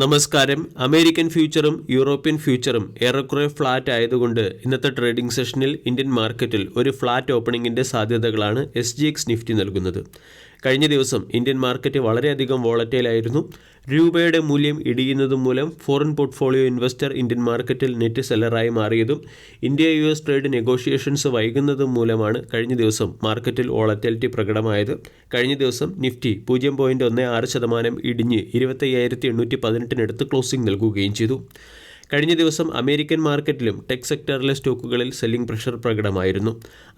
നമസ്കാരം. American ഫ്യൂച്ചറും European ഫ്യൂച്ചറും ഏറെക്കുറെ flat ആയതുകൊണ്ട് ഇന്നത്തെ ട്രേഡിംഗ് സെഷനിൽ ഇന്ത്യൻ മാർക്കറ്റിൽ ഒരു ഫ്ലാറ്റ് ഓപ്പണിംഗിൻ്റെ സാധ്യതകളാണ് SGX നിഫ്റ്റി നൽകുന്നത്. കഴിഞ്ഞ ദിവസം ഇന്ത്യൻ മാർക്കറ്റ് വളരെയധികം വോളറ്റൈലായിരുന്നു. രൂപയുടെ മൂല്യം ഇടിയുന്നതും മൂലം ഫോറിൻ പോർട്ട്ഫോളിയോ ഇൻവെസ്റ്റർ ഇന്ത്യൻ മാർക്കറ്റിൽ നെറ്റ് സെല്ലറായി മാറിയതും ഇന്ത്യ-US ട്രേഡ് നെഗോഷിയേഷൻസ് വൈകുന്നതും മൂലമാണ് കഴിഞ്ഞ ദിവസം മാർക്കറ്റിൽ വോളറ്റിലിറ്റി പ്രകടമായത്. കഴിഞ്ഞ ദിവസം നിഫ്റ്റി 0.16% ഇടിഞ്ഞ് 25,818 ക്ലോസിംഗ് നൽകുകയും ചെയ്തു. കഴിഞ്ഞ ദിവസം അമേരിക്കൻ മാർക്കറ്റിലും ടെക് സെക്ടറിലെ സ്റ്റോക്കുകളിൽ സെല്ലിംഗ് പ്രഷർ പ്രകടമായിരുന്നു.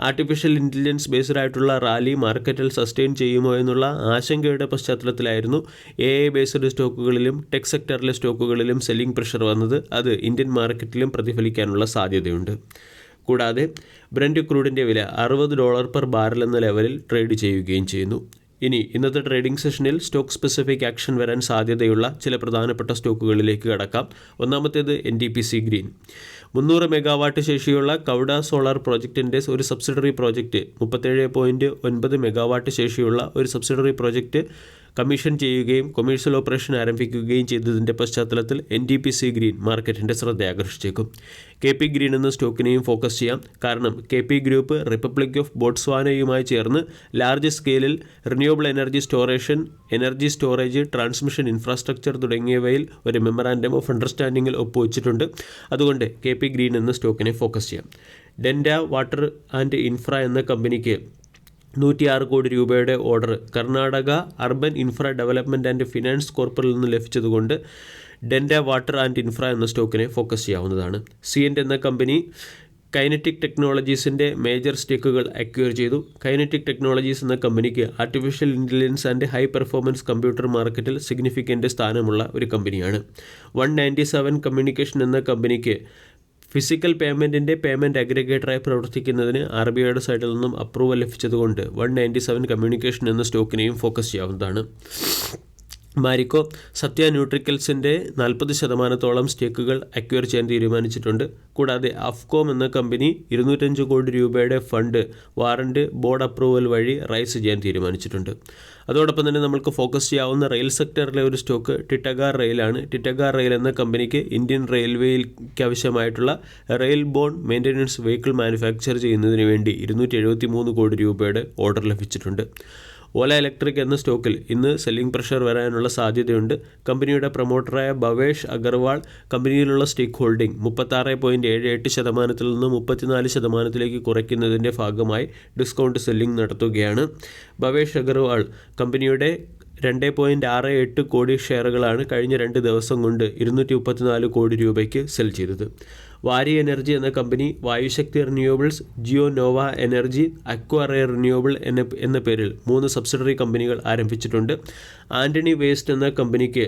ആർട്ടിഫിഷ്യൽ ഇൻ്റലിജൻസ് ബേസ്ഡ് ആയിട്ടുള്ള റാലി മാർക്കറ്റിൽ സസ്റ്റെയിൻ ചെയ്യുമോ എന്നുള്ള ആശങ്കയുടെ പശ്ചാത്തലത്തിലായിരുന്നു AI ബേസ്ഡ് സ്റ്റോക്കുകളിലും ടെക് സെക്ടറിലെ സ്റ്റോക്കുകളിലും സെല്ലിംഗ് പ്രഷർ വന്നത്. അത് ഇന്ത്യൻ മാർക്കറ്റിലും പ്രതിഫലിക്കാനുള്ള സാധ്യതയുണ്ട്. കൂടാതെ ബ്രന്റ് ക്രൂഡിൻ്റെ വില $60 പെർ ബാരൽ എന്ന ലെവലിൽ ട്രേഡ് ചെയ്യുകയും ചെയ്യുന്നു. ഇനി ഇന്നത്തെ ട്രേഡിംഗ് സെഷനിൽ സ്റ്റോക്ക് സ്പെസിഫിക് ആക്ഷൻ വരാൻ സാധ്യതയുള്ള ചില പ്രധാനപ്പെട്ട സ്റ്റോക്കുകളിലേക്ക് കടക്കാം. ഒന്നാമത്തേത് NTPC ഗ്രീൻ. 300 മെഗാവാട്ട് ശേഷിയുള്ള കൗഡ സോളാർ പ്രോജക്റ്റിൻ്റെ ഒരു സബ്സിഡറി പ്രോജക്റ്റ്, 37.9 മെഗാവാട്ട് ശേഷിയുള്ള ഒരു സബ്സിഡറി പ്രോജക്റ്റ് കമ്മീഷൻ ചെയ്യുകയും കൊമേഴ്ഷ്യൽ ഓപ്പറേഷൻ ആരംഭിക്കുകയും ചെയ്തതിൻ്റെ പശ്ചാത്തലത്തിൽ NTPC ഗ്രീൻ മാർക്കറ്റിൻ്റെ ശ്രദ്ധ ആകർഷിച്ചേക്കും. KP ഗ്രീൻ എന്ന സ്റ്റോക്കിനെയും ഫോക്കസ് ചെയ്യാം. കാരണം KP ഗ്രൂപ്പ് റിപ്പബ്ലിക് ഓഫ് ബോട്സ്വാനയുമായി ചേർന്ന് ലാർജ് സ്കെയിലിൽ renewable energy storage, transmission infrastructure തുടങ്ങിയവയിൽ ഒരു മെമ്മറാൻഡം ഓഫ് അണ്ടർസ്റ്റാൻഡിങ്ങിൽ ഒപ്പുവെച്ചിട്ടുണ്ട്. അതുകൊണ്ട് KP ഗ്രീൻ എന്ന സ്റ്റോക്കിനെ ഫോക്കസ് ചെയ്യാം. ഡെൻഡ വാട്ടർ ആൻഡ് ഇൻഫ്ര എന്ന കമ്പനിക്ക് 106 കോടി രൂപയുടെ order Karnataka urban infra development and finance കോർപ്പറിൽ നിന്ന് ലഭിച്ചതുകൊണ്ട് ഡെൻഡ വാട്ടർ ആൻഡ് ഇൻഫ്ര എന്ന സ്റ്റോക്കിനെ ഫോക്കസ് ചെയ്യാവുന്നതാണ്. സിയൻറ്റ് എന്ന കമ്പനി കൈനറ്റിക് ടെക്നോളജീസിൻ്റെ മേജർ സ്റ്റേക്കുകൾ അക്വയർ ചെയ്തു. കൈനറ്റിക് ടെക്നോളജീസ് എന്ന കമ്പനിക്ക് artificial intelligence and high performance computer മാർക്കറ്റിൽ സിഗ്നിഫിക്കൻ്റ് സ്ഥാനമുള്ള ഒരു കമ്പനിയാണ്. 197 കമ്മ്യൂണിക്കേഷൻ എന്ന കമ്പനിക്ക് ഫിസിക്കൽ പേയ്മെൻറ്റിൻ്റെ പേയ്മെൻറ്റ് അഗ്രിഗേറ്ററായി പ്രവർത്തിക്കുന്നതിന് RBIയുടെ സൈഡിൽ നിന്നും അപ്രൂവൽ ലഭിച്ചതുകൊണ്ട് 197 കമ്മ്യൂണിക്കേഷൻ എന്ന സ്റ്റോക്കിനെയും ഫോക്കസ് ചെയ്യാവുന്നതാണ്. മാരിക്കോ സത്യ ന്യൂട്രിക്കൽസിൻ്റെ 40% സ്റ്റേക്കുകൾ അക്വയർ ചെയ്യാൻ തീരുമാനിച്ചിട്ടുണ്ട്. കൂടാതെ അഫ്കോം എന്ന കമ്പനി 205 കോടി രൂപയുടെ ഫണ്ട് വാറണ്ട് ബോർഡ് അപ്രൂവൽ വഴി റൈസ് ചെയ്യാൻ തീരുമാനിച്ചിട്ടുണ്ട്. അതോടൊപ്പം തന്നെ നമുക്ക് ഫോക്കസ് ചെയ്യാവുന്ന റെയിൽ സെക്ടറിലെ ഒരു സ്റ്റോക്ക് ടിറ്റഗാർ റെയിലാണ്. ടിറ്റഗാർ റെയിൽ എന്ന കമ്പനിക്ക് ഇന്ത്യൻ റെയിൽവേയ്ക്ക് ആവശ്യമായിട്ടുള്ള rail borne maintenance vehicle manufacture ചെയ്യുന്നതിന് വേണ്ടി 273 കോടി രൂപയുടെ ഓർഡർ ലഭിച്ചിട്ടുണ്ട്. ഓല ഇലക്ട്രിക് എന്ന സ്റ്റോക്കിൽ ഇന്ന് സെല്ലിംഗ് പ്രഷർ വരാനുള്ള സാധ്യതയുണ്ട്. കമ്പനിയുടെ പ്രൊമോട്ടറായ ഭവേഷ് അഗർവാൾ കമ്പനിയിലുള്ള സ്റ്റേക്ക് ഹോൾഡിംഗ് 36.78% നിന്ന് 34% കുറയ്ക്കുന്നതിൻ്റെ ഭാഗമായി ഡിസ്കൗണ്ട് സെല്ലിംഗ് നടത്തുകയാണ്. ഭവേഷ് അഗർവാൾ കമ്പനിയുടെ 2.68 കോടി ഷെയറുകളാണ് കഴിഞ്ഞ 2 ദിവസം കൊണ്ട് 234 കോടി രൂപയ്ക്ക് സെൽ ചെയ്തത്. വാരി എനർജി എന്ന കമ്പനി വായുശക്തി റിന്യൂവബിൾസ്, ജിയോ നോവ എനർജി, അക്വാറേ റിന്യൂവബിൾ എന്ന പേരിൽ 3 സബ്സിഡറി കമ്പനികൾ ആരംഭിച്ചിട്ടുണ്ട്. ആൻ്റണി വേസ്റ്റ് എന്ന കമ്പനിക്ക്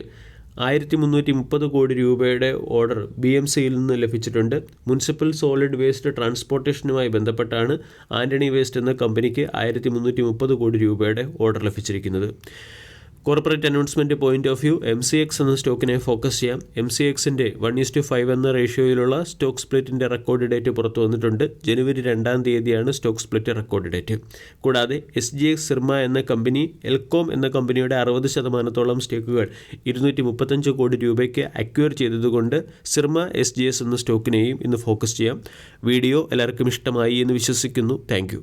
1330 കോടി രൂപയുടെ ഓർഡർ BMCയിൽ നിന്ന് ലഭിച്ചിട്ടുണ്ട്. മുനിസിപ്പൽ സോളിഡ് വേസ്റ്റ് ട്രാൻസ്പോർട്ടേഷനുമായി ബന്ധപ്പെട്ടാണ് ആൻ്റണി വേസ്റ്റ് എന്ന കമ്പനിക്ക് 1330 കോടി രൂപയുടെ ഓർഡർ ലഭിച്ചിരിക്കുന്നത്. Corporate announcement point of view MCX എന്ന സ്റ്റോക്കിനെ ഫോക്കസ് ചെയ്യാം. MCXൻ്റെ 1:5 എന്ന റേഷ്യോയിലുള്ള സ്റ്റോക്ക് സ്പ്ലിറ്റിൻ്റെ റെക്കോർഡ് ഡേറ്റ് പുറത്തു വന്നിട്ടുണ്ട്. ജനുവരി 2-ാം തീയതിയാണ് സ്റ്റോക്ക് സ്പ്ലിറ്റ് റെക്കോർഡ് ഡേറ്റ്. കൂടാതെ SGX സിർമ എന്ന കമ്പനി എൽകോം എന്ന കമ്പനിയുടെ 60% സ്റ്റേക്കുകൾ 235 കോടി രൂപയ്ക്ക് അക്വയർ ചെയ്തതുകൊണ്ട് സിർമ SGS എന്ന സ്റ്റോക്കിനെയും ഇന്ന് ഫോക്കസ് ചെയ്യാം. വീഡിയോ എല്ലാവർക്കും ഇഷ്ടമായി എന്ന് വിശ്വസിക്കുന്നു. താങ്ക്